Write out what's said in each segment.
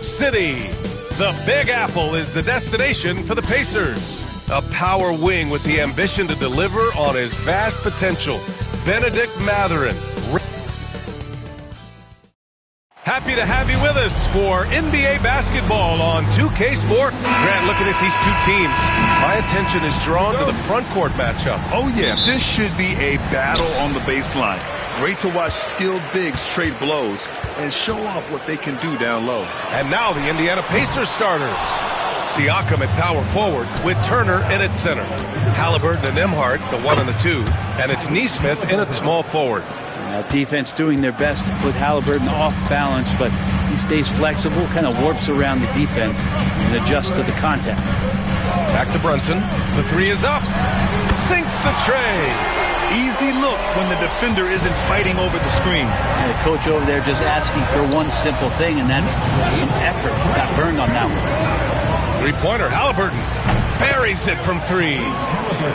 City. The Big Apple is the destination for the Pacers. A power wing with the ambition to deliver on his vast potential. Benedict Mathurin. Happy to have you with us for NBA basketball on 2K Sport. Grant, looking at these two teams, my attention is drawn to the front court matchup. Oh, yeah. This should be a battle on the baseline. Great to watch skilled bigs trade blows and show off what they can do down low. And now the Indiana Pacers starters. Siakam at power forward with Turner in at center. Halliburton and Nembhard, the 1 and the 2. And it's Nesmith in at small forward. Defense doing their best to put Halliburton off balance, but he stays flexible, kind of warps around the defense and adjusts to the contact. Back to Brunson. The 3 is up. Sinks the tray. Easy look when the defender isn't fighting over the screen. And the coach over there just asking for one simple thing, and that's some effort. Got burned on that one. Three-pointer, Halliburton. Buries it from 3.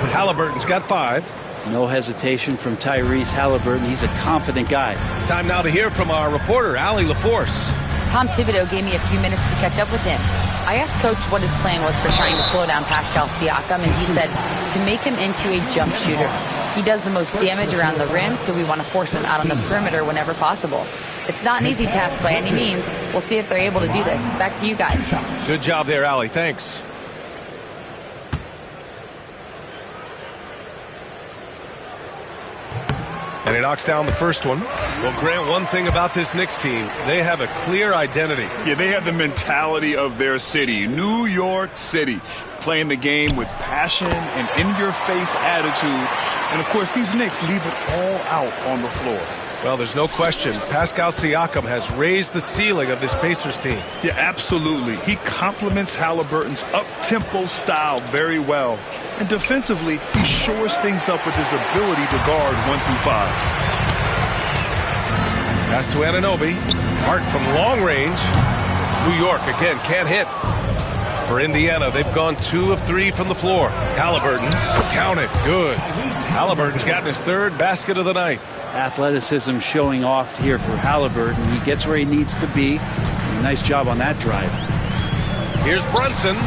Halliburton's got 5. No hesitation from Tyrese Halliburton. He's a confident guy. Time now to hear from our reporter, Allie LaForce. Tom Thibodeau gave me a few minutes to catch up with him. I asked Coach what his plan was for trying to slow down Pascal Siakam, and he said to make him into a jump shooter. He does the most damage around the rim, so we want to force him out on the perimeter whenever possible. It's not an easy task by any means. We'll see if they're able to do this. Back to you guys. Good job there, Allie. Thanks. And he knocks down the first one. Well, Grant, one thing about this Knicks team, they have a clear identity. Yeah, they have the mentality of their city, New York City, playing the game with passion and in-your-face attitude. And, of course, these Knicks leave it all out on the floor. Well, there's no question. Pascal Siakam has raised the ceiling of this Pacers team. Yeah, absolutely. He complements Halliburton's up-tempo style very well. And defensively, he shores things up with his ability to guard 1 through 5. Pass to Anunoby. Hart from long range. New York, again, can't hit. For Indiana, they've gone 2 of 3 from the floor. Halliburton, count it, good. Halliburton's gotten his 3rd basket of the night. Athleticism showing off here for Halliburton. He gets where he needs to be. Nice job on that drive. Here's Brunson.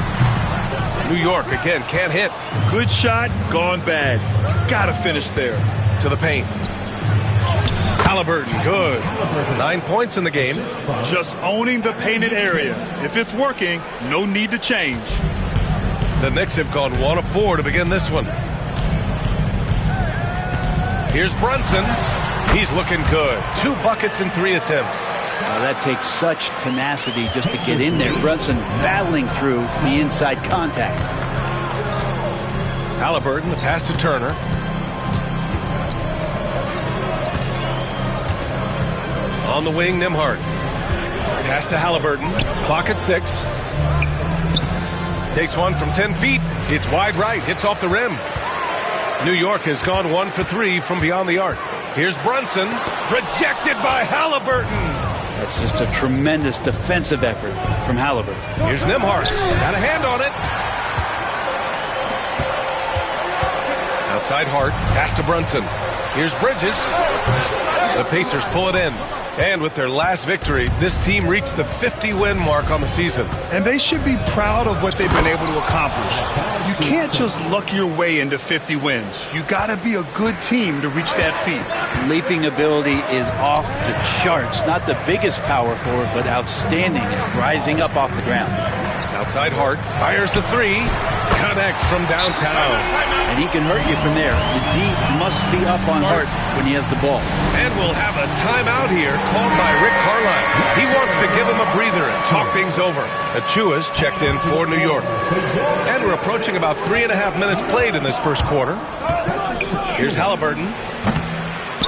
New York, again, can't hit. Good shot, gone bad. Gotta finish there. To the paint. Halliburton, good. 9 points in the game. Just owning the painted area. If it's working, no need to change. The Knicks have gone 1 of 4 to begin this one. Here's Brunson. He's looking good. 2 buckets in 3 attempts. That takes such tenacity just to get in there. Brunson battling through the inside contact. Halliburton, the pass to Turner. On the wing, Nembhard. Pass to Halliburton. Clock at 6. Takes one from 10 feet. It's wide right. Hits off the rim. New York has gone 1 for 3 from beyond the arc. Here's Brunson. Rejected by Halliburton. That's just a tremendous defensive effort from Halliburton. Here's Nembhard. Got a hand on it. Outside Hart. Pass to Brunson. Here's Bridges. The Pacers pull it in. And with their last victory, this team reached the 50-win mark on the season. And they should be proud of what they've been able to accomplish. You can't just luck your way into 50 wins. You got to be a good team to reach that feat. Leaping ability is off the charts. Not the biggest power forward, but outstanding at rising up off the ground. Outside Hart. Fires the 3. Connects from downtown. And he can hurt you from there. The D must be up on Hart when he has the ball. And we'll have a timeout here called by Rick Carlisle. He wants to give him a breather and talk things over. Achua's checked in for New York. And we're approaching about 3.5 minutes played in this first quarter. Here's Halliburton.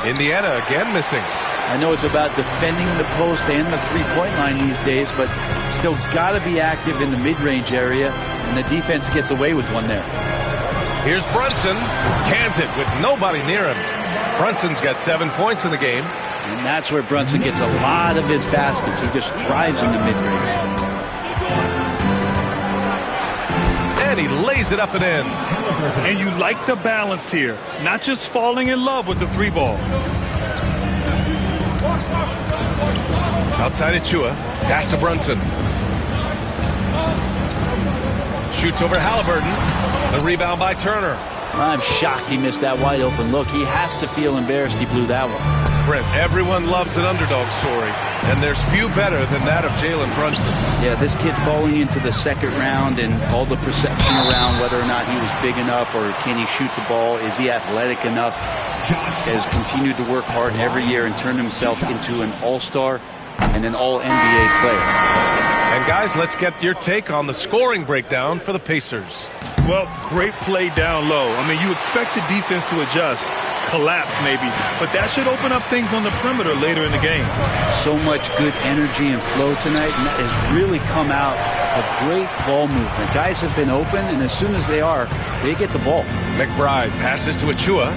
Indiana again missing. I know it's about defending the post and the three-point line these days, but still got to be active in the mid-range area, and the defense gets away with one there. Here's Brunson. Cans it with nobody near him. Brunson's got 7 points in the game. And that's where Brunson gets a lot of his baskets. He just thrives in the mid-range. And he lays it up and in. And you like the balance here. Not just falling in love with the 3-ball. Outside Achua. Pass to Brunson. Shoots over Halliburton. The rebound by Turner. I'm shocked he missed that wide open look. He has to feel embarrassed he blew that one. Brent, everyone loves an underdog story, and there's few better than that of Jalen Brunson. Yeah, this kid falling into the second round and all the perception around whether or not he was big enough or can he shoot the ball, is he athletic enough? This guy has continued to work hard every year and turned himself into an all-star and an all-NBA player. And guys, let's get your take on the scoring breakdown for the Pacers. Well, great play down low. I mean, you expect the defense to adjust, collapse maybe, but that should open up things on the perimeter later in the game. So much good energy and flow tonight, and that has really come out of great ball movement. Guys have been open, and as soon as they are, they get the ball. McBride passes to Achua.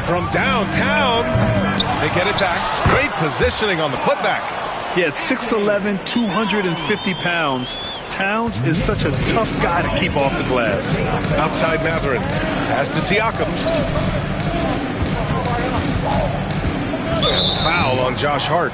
From downtown, they get it back. Great positioning on the putback. Yeah, at 6'11", 250 pounds. Towns is such a tough guy to keep off the glass. Outside Matherin. Pass to Siakam. And foul on Josh Hart.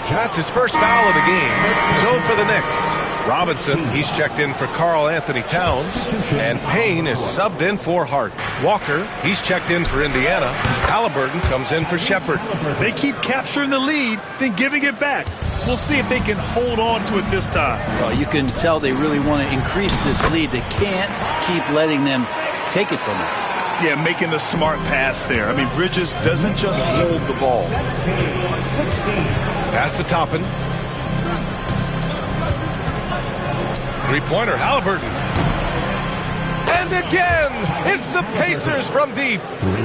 That's his first foul of the game. So for the Knicks. Robinson, he's checked in for Karl Anthony Towns. And Payne is subbed in for Hart. Walker, he's checked in for Indiana. Halliburton comes in for Shepherd. They keep capturing the lead, then giving it back. We'll see if they can hold on to it this time. Well, you can tell they really want to increase this lead. They can't keep letting them take it from them. Yeah, making the smart pass there. I mean, Bridges doesn't just hold the ball. Pass to Toppin. Three-pointer, Halliburton. And again, it's the Pacers from deep.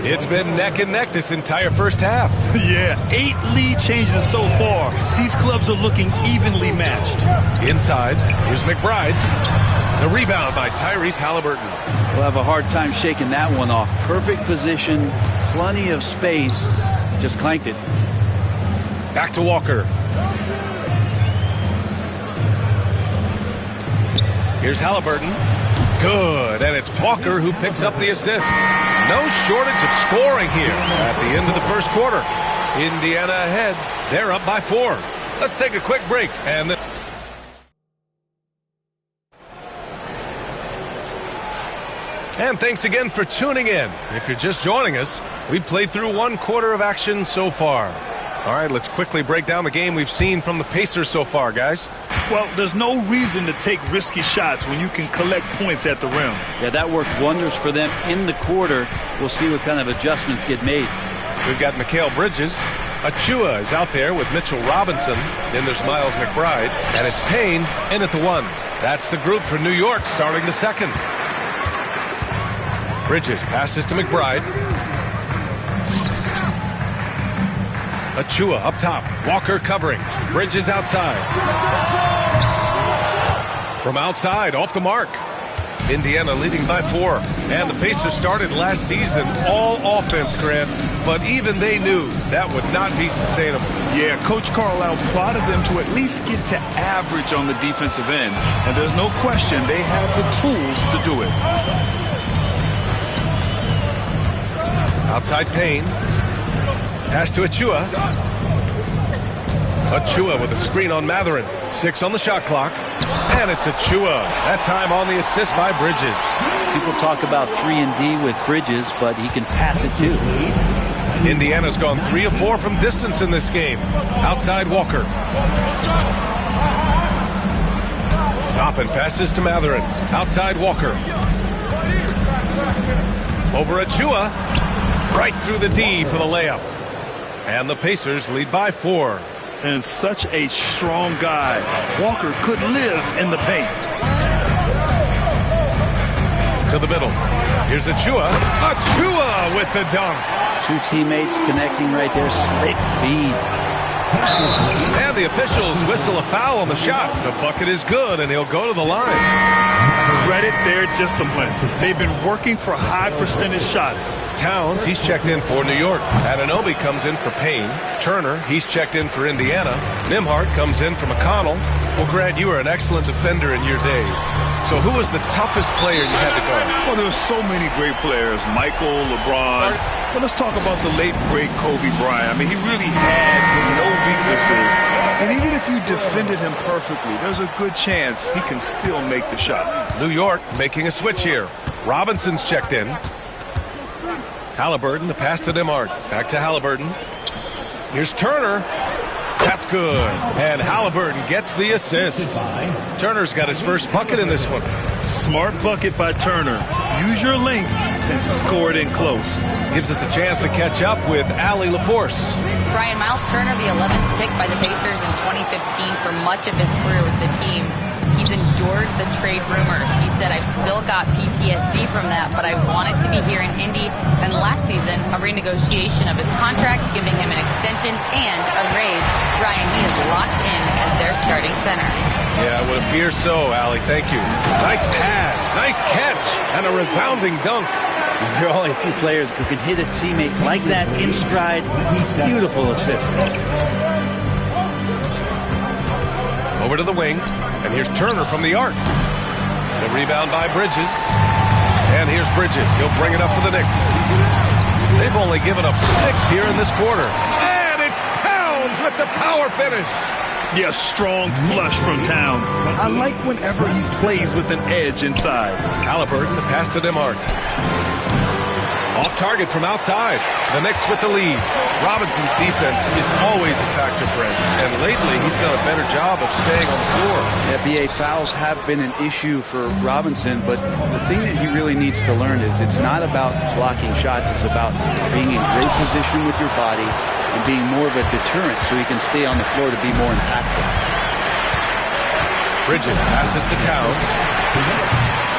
It's been neck and neck this entire first half. Yeah, 8 lead changes so far. These clubs are looking evenly matched. Inside, here's McBride. The rebound by Tyrese Halliburton. We'll have a hard time shaking that one off. Perfect position, plenty of space. Just clanked it. Back to Walker. Here's Halliburton. Good, and it's Walker who picks up the assist. No shortage of scoring here at the end of the first quarter. Indiana ahead. They're up by 4. Let's take a quick break. And thanks again for tuning in. If you're just joining us, we played through 1 quarter of action so far. All right, let's quickly break down the game we've seen from the Pacers so far, guys. Well, there's no reason to take risky shots when you can collect points at the rim. Yeah, that worked wonders for them in the quarter. We'll see what kind of adjustments get made. We've got Mikal Bridges. Achua is out there with Mitchell Robinson. Then there's Miles McBride. And it's Payne in at the 1. That's the group for New York starting the second. Bridges passes to McBride. Achua up top. Walker covering. Bridges outside. From outside, off the mark. Indiana leading by 4. And the Pacers started last season all offense, Grant. But even they knew that would not be sustainable. Yeah, Coach Carlisle prodded them to at least get to average on the defensive end. And there's no question they have the tools to do it. Outside Payne. Pass to Achua. Achua with a screen on Matherin. 6 on the shot clock. And it's Achua. That time on the assist by Bridges. People talk about 3-and-D with Bridges, but he can pass it too. Indiana's gone 3 of 4 from distance in this game. Outside Walker. Toppin passes to Matherin. Outside Walker. Over Achua. Right through the D for the layup. And the Pacers lead by 4. And such a strong guy. Walker could live in the paint. To the middle. Here's Achua. Achua with the dunk. 2 teammates connecting right there. Slick feed. And the officials whistle a foul on the shot. The bucket is good, and he'll go to the line. Credit their discipline. They've been working for high percentage shots. Towns, he's checked in for New York. Anunoby comes in for Payne. Turner, he's checked in for Indiana. Nembhard comes in for McConnell. Well, Grant, you were an excellent defender in your day. So who was the toughest player you had to guard? Well, there were so many great players. Michael, LeBron. But let's talk about the late, great Kobe Bryant. I mean, he really had no weaknesses. And even if you defended him perfectly, there's a good chance he can still make the shot. New York making a switch here. Robinson's checked in. Halliburton, the pass to Nembhard. Back to Halliburton. Here's Turner. That's good. And Halliburton gets the assist. Turner's got his first bucket in this one. Smart bucket by Turner. Use your length and score it in close. Gives us a chance to catch up with Allie LaForce. Brian, Miles Turner, the 11th pick by the Pacers in 2015 for much of his career with the team. He's endured the trade rumors. He said, I've still got PTSD from that, but I wanted to be here in Indy. And last season, a renegotiation of his contract, giving him an extension and a raise. Ryan, he is locked in as their starting center. Yeah, it would appear so, Allie. Thank you. Nice pass, nice catch, and a resounding dunk. There are only a few players who can hit a teammate like that in stride. Beautiful assist. Over to the wing, and here's Turner from the arc. The rebound by Bridges. And here's Bridges. He'll bring it up for the Knicks. They've only given up 6 here in this quarter. And it's Towns with the power finish. Yeah, strong flush from Towns. I like whenever he plays with an edge inside. Halliburton, the pass to Nembhard. Off target from outside. The Knicks with the lead. Robinson's defense is always a factor, Brent. And lately, he's done a better job of staying on the floor. NBA fouls have been an issue for Robinson, but the thing that he really needs to learn is it's not about blocking shots. It's about being in great position with your body and being more of a deterrent so he can stay on the floor to be more impactful. Bridges passes to Towns.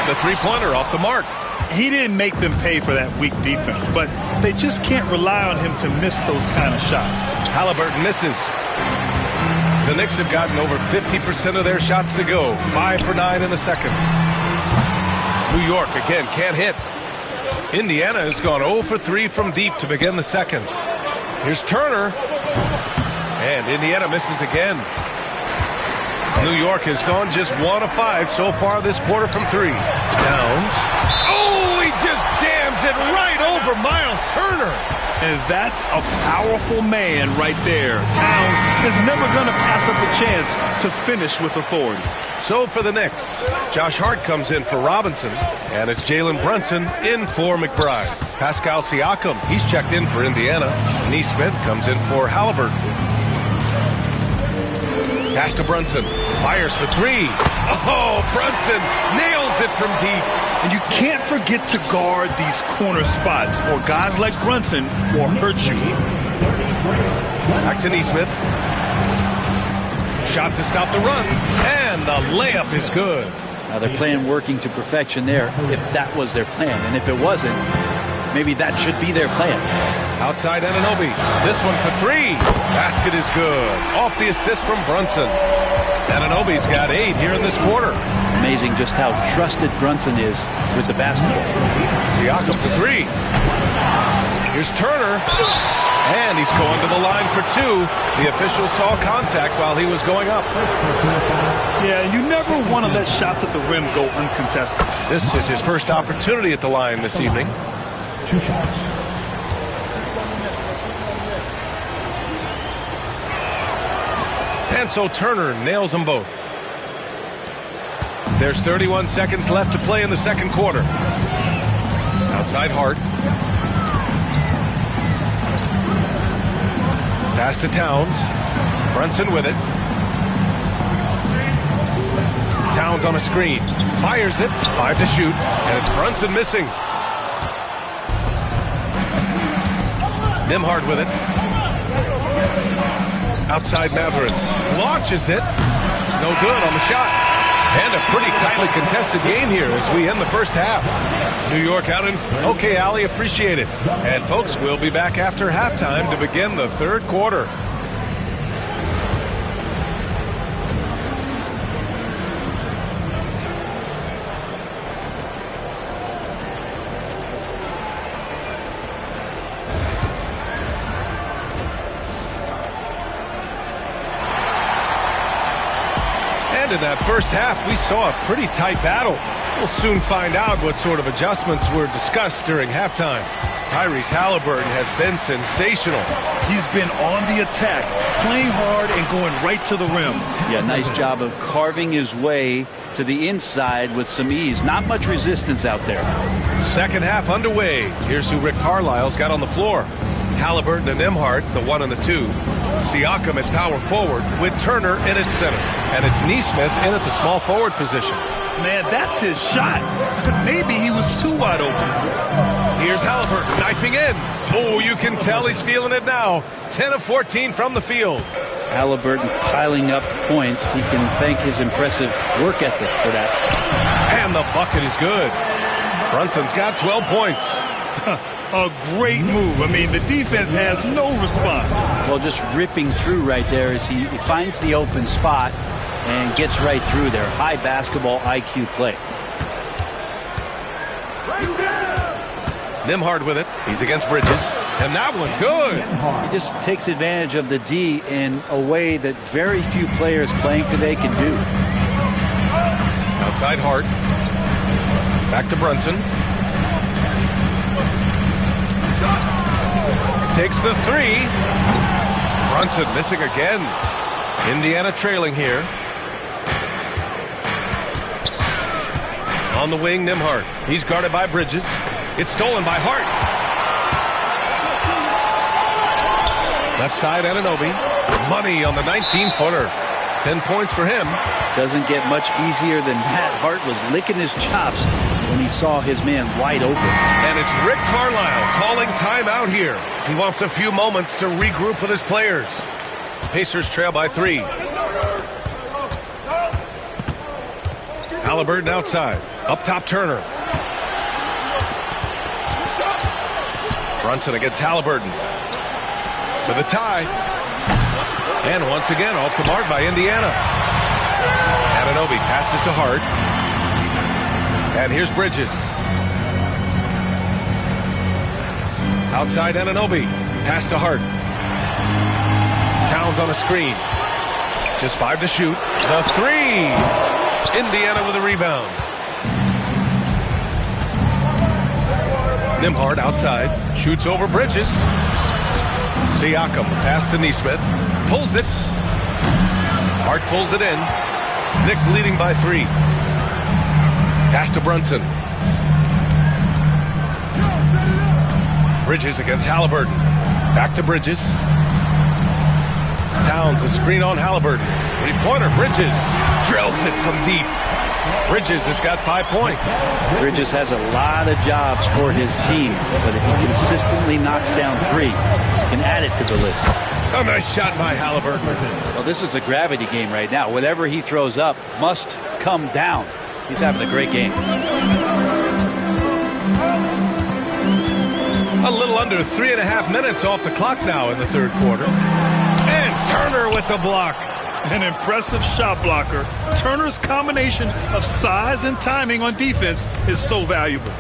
The three-pointer off the mark. He didn't make them pay for that weak defense, but they just can't rely on him to miss those kind of shots. Halliburton misses. The Knicks have gotten over 50% of their shots to go. 5 for 9 in the second. New York, again, can't hit. Indiana has gone 0 for 3 from deep to begin the second. Here's Turner. And Indiana misses again. New York has gone just 1 of 5 so far this quarter from 3. Towns. Oh, he just jams it right over Miles Turner. And that's a powerful man right there. Towns is never going to pass up a chance to finish with authority. So for the Knicks, Josh Hart comes in for Robinson, and it's Jalen Brunson in for McBride. Pascal Siakam, he's checked in for Indiana. Nesmith comes in for Halliburton. Pass to Brunson. Fires for 3. Oh, Brunson nails it from deep. And you can't forget to guard these corner spots, or guys like Brunson will hurt you. Back to Nesmith. Shot to stop the run. And the layup is good. Now they're playing working to perfection there, if that was their plan. And if it wasn't, maybe that should be their plan. Outside Anunoby. This one for 3. Basket is good. Off the assist from Brunson. Anunoby's got 8 here in this quarter. Amazing just how trusted Brunson is with the basketball. Siakam for 3. Here's Turner. And he's going to the line for 2. The official saw contact while he was going up. Yeah, you never want to let shots at the rim go uncontested. This is his first opportunity at the line this evening. 2 shots. And so Turner nails them both. There's 31 seconds left to play in the second quarter. Outside Hart. Pass to Towns. Brunson with it. Towns on a screen. Fires it. 5 to shoot. And it's Brunson missing. Nembhard with it. Outside Mathurin. Launches it. No good on the shot. And a pretty tightly contested game here as we end the first half. New York out in... Okay, Allie, appreciate it. And folks, we'll be back after halftime to begin the third quarter. And in that first half, we saw a pretty tight battle. We'll soon find out what sort of adjustments were discussed during halftime. Tyrese Halliburton has been sensational. He's been on the attack, playing hard and going right to the rim. Yeah, nice job of carving his way to the inside with some ease. Not much resistance out there. Second half underway. Here's who Rick Carlisle's got on the floor. Halliburton and Nembhard, the 1 and the 2. Siakam at power forward with Turner in at center. And it's Nesmith in at the small forward position. Man, that's his shot. Maybe he was too wide open. Here's Halliburton knifing in. Oh, you can tell he's feeling it now. 10 of 14 from the field. Halliburton piling up points. He can thank his impressive work ethic for that. And the bucket is good. Brunson's got 12 points. A great move. I mean, the defense has no response. Well, just ripping through right there as he finds the open spot and gets right through there. High basketball IQ play. Nembhard with it. He's against Bridges. And that one, good. He just takes advantage of the D in a way that very few players playing today can do. Outside Hart. Back to Brunson. Takes the 3. Brunson missing again. Indiana trailing here. On the wing, Nembhard. He's guarded by Bridges. It's stolen by Hart. Left side, Anunoby. Money on the 19-footer. 10 points for him. Doesn't get much easier than that. Hart was licking his chops when he saw his man wide open. And it's Rick Carlisle calling timeout here. He wants a few moments to regroup with his players. Pacers trail by 3. Halliburton outside. Up top, Turner. Brunson against Halliburton. To the tie. And once again off the mark by Indiana. Anunoby passes to Hart. And here's Bridges. Outside Anunoby. Pass to Hart. Towns on a screen. Just 5 to shoot. The 3. Indiana with a rebound. Nembhard outside. Shoots over Bridges. Siakam. Pass to Nesmith. Pulls it. Hart pulls it in. Knicks leading by 3. Pass to Brunson. Bridges against Halliburton. Back to Bridges. Towns a screen on Halliburton. 3-pointer. Bridges drills it from deep. Bridges has got 5 points. Bridges has a lot of jobs for his team, but if he consistently knocks down 3, he can add it to the list. A nice shot by Halliburton. Well, this is a gravity game right now. Whatever he throws up must come down. He's having a great game. A little under 3.5 minutes off the clock now in the third quarter. And Turner with the block. An impressive shot blocker. Turner's combination of size and timing on defense is so valuable.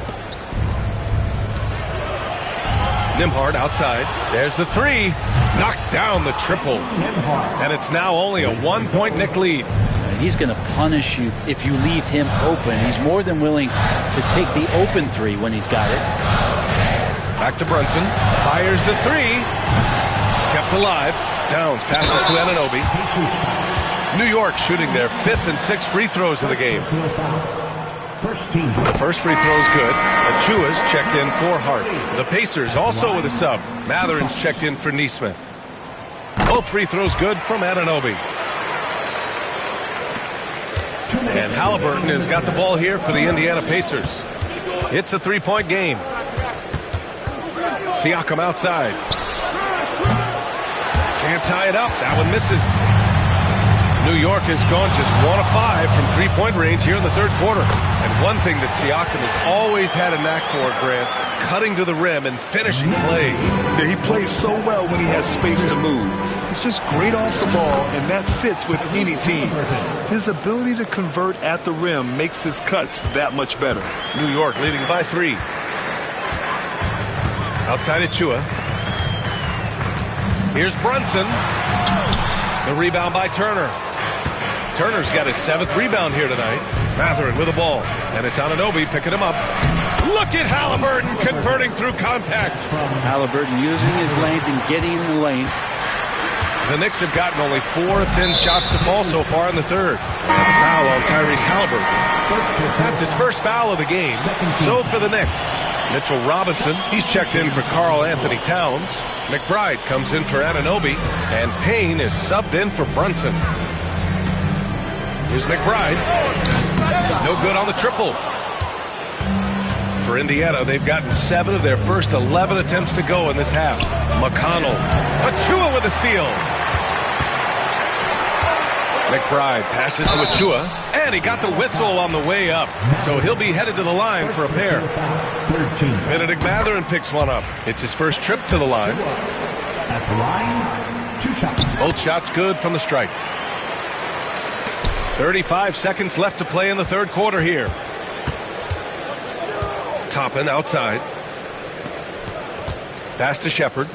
Nembhard outside. There's the 3. Knocks down the triple. And it's now only a 1-point Knick lead. He's going to punish you if you leave him open. He's more than willing to take the open 3 when he's got it. Back to Brunson. Fires the 3. Kept alive. Towns passes to Anunoby. New York shooting their 5th and 6th free throws of the game. The first free throw is good. Achua's checked in for Hart. The Pacers also with a sub. Matherin's checked in for Nesmith. Both free throws good from Anunoby. And Halliburton has got the ball here for the Indiana Pacers. It's a 3-point game. Siakam outside. Can't tie it up. That one misses. New York has gone just 1 of 5 from 3-point range here in the third quarter. And one thing that Siakam has always had a knack for, Grant, cutting to the rim and finishing plays. Yeah, he plays so well when he has space to move. He's just great off the ball, and that fits with any team. His ability to convert at the rim makes his cuts that much better. New York leading by 3. Outside Achua. Here's Brunson. The rebound by Turner. Turner's got his 7th rebound here tonight. Mathurin with the ball, and it's Anunoby picking him up. Look at Halliburton converting through contact. Halliburton using his length and getting in the lane. The Knicks have gotten only 4 of 10 shots to fall so far in the third. And a foul on Tyrese Halliburton. That's his first foul of the game. So for the Knicks, Mitchell Robinson, he's checked in for Karl Anthony Towns. McBride comes in for Anunoby, and Payne is subbed in for Brunson. Here's McBride. No good on the triple. For Indiana, they've gotten 7 of their first 11 attempts to go in this half. McConnell. Achua with a steal. McBride passes to Achua, and he got the whistle on the way up. So he'll be headed to the line for a pair. Benedict Mathurin picks one up. It's his first trip to the line. At the line, 2 shots. Both shots good from the strike. 35 seconds left to play in the third quarter here. Toppin outside. Pass to Shepard.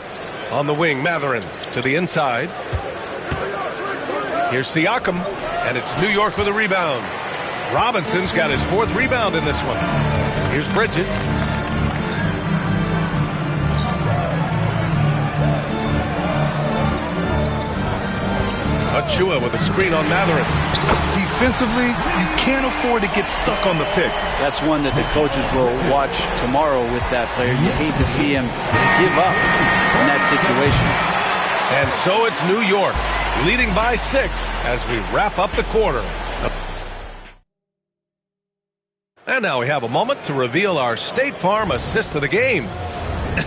On the wing, Mathurin to the inside. Here's Siakam, and it's New York with a rebound. Robinson's got his 4th rebound in this one. Here's Bridges. Achua with a screen on Mathurin. Defensively, you can't afford to get stuck on the pick. That's one that the coaches will watch tomorrow with that player. You hate to see him give up in that situation. And so it's New York, leading by 6 as we wrap up the quarter. And now we have a moment to reveal our State Farm assist of the game.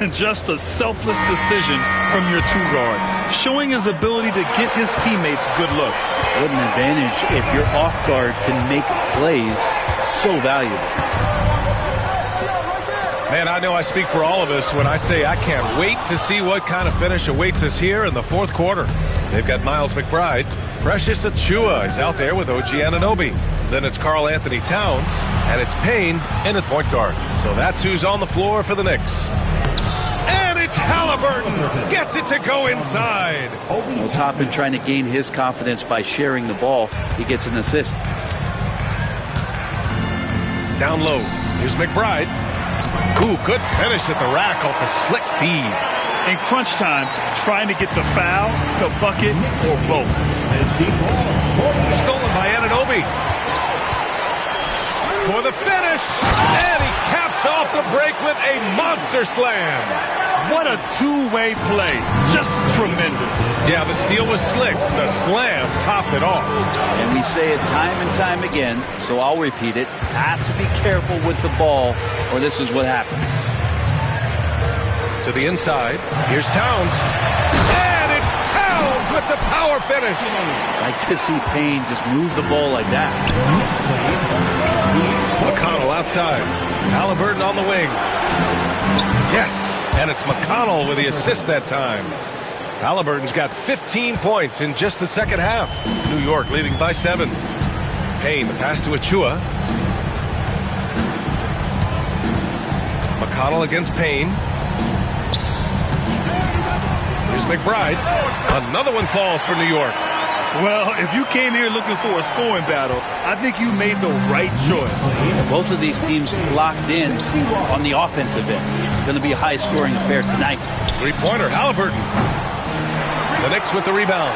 And just a selfless decision from your 2-guard, showing his ability to get his teammates good looks. What an advantage if your off guard can make plays so valuable. Man, I know I speak for all of us when I say I can't wait to see what kind of finish awaits us here in the fourth quarter. They've got Miles McBride. Precious Achua is out there with OG Anunoby. Then it's Karl Anthony Towns, and it's Payne in at point guard. So that's who's on the floor for the Knicks. And it's Halliburton. Gets it to go inside. Well, Toppin trying to gain his confidence by sharing the ball. He gets an assist. Down low. Here's McBride. Ooh, good finish at the rack off the slick feed. In crunch time, trying to get the foul, the bucket, or both. Stolen by Anunoby. For the finish. And he caps off the break with a monster slam. What a two-way play. Just tremendous. Yeah, the steal was slick. The slam topped it off. And we say it time and time again, so I'll repeat it. Have to be careful with the ball, or this is what happens. To the inside. Here's Towns. And it's Towns with the power finish. Like to see Payne just move the ball like that. McConnell outside. Halliburton on the wing. Yes, and it's McConnell with the assist that time. Halliburton's got 15 points in just the second half. New York leading by 7. Payne, the pass to Achua. McConnell against Payne. Here's McBride. Another one falls for New York. Well, if you came here looking for a scoring battle, I think you made the right choice. Both of these teams locked in on the offensive end. Going to be a high-scoring affair tonight. Three-pointer, Halliburton. The Knicks with the rebound.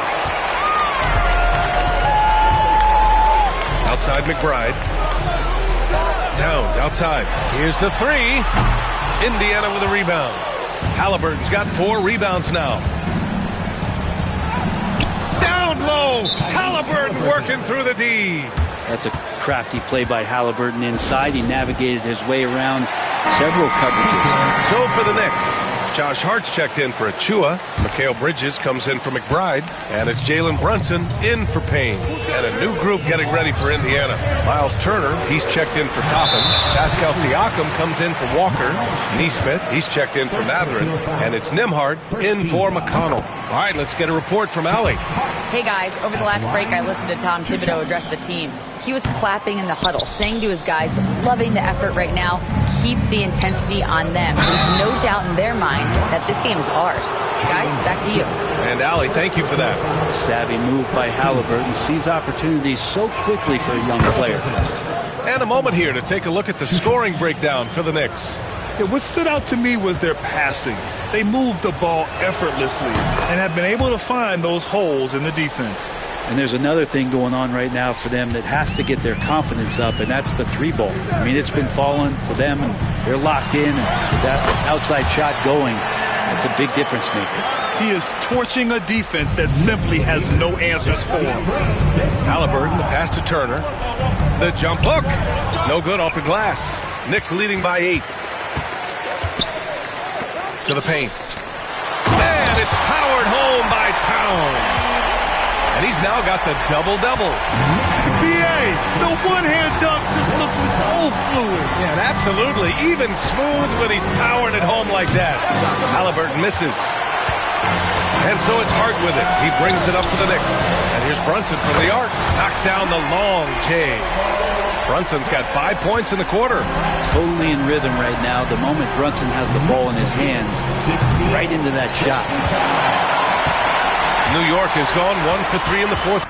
Outside McBride. Towns outside. Here's the three. Indiana with a rebound. Halliburton's got 4 rebounds now. Down low. Halliburton working through the D. That's a crafty play by Halliburton inside. He navigated his way around several coverages. So for the Knicks, Josh Hart's checked in for Achua. Mikal Bridges comes in for McBride. And it's Jalen Brunson in for Payne. And a new group getting ready for Indiana. Miles Turner, he's checked in for Toppin. Pascal Siakam comes in for Walker. Nesmith, he's checked in for Mathurin. And it's Nembhard in for McConnell. All right, let's get a report from Allie. Hey guys, over the last break I listened to Tom Thibodeau address the team. He was clapping in the huddle, saying to his guys, loving the effort right now, keep the intensity on them. There's no doubt in their mind that this game is ours. Guys, back to you. And Allie, thank you for that. Savvy move by Halliburton, sees opportunities so quickly for a young player. And a moment here to take a look at the scoring breakdown for the Knicks. Yeah, what stood out to me was their passing. They moved the ball effortlessly and have been able to find those holes in the defense. And there's another thing going on right now for them that has to get their confidence up, and that's the three ball. I mean, it's been falling for them, and they're locked in, and that outside shot going, that's a big difference maker. He is torching a defense that simply has no answers for him. Halliburton, the pass to Turner. The jump hook. No good off the glass. Knicks leading by 8. To the paint. And it's powered home by Towns. And he's now got the double-double. BA, the one-hand dunk just looks so fluid. Yeah, and absolutely. Even smooth when he's powering it home like that. Halliburton misses. And so it's Hart with it. He brings it up for the Knicks. And here's Brunson from the arc. Knocks down the long J. Brunson's got 5 points in the quarter. Totally in rhythm right now. The moment Brunson has the ball in his hands, right into that shot. New York has gone 1 for 3 in the fourth.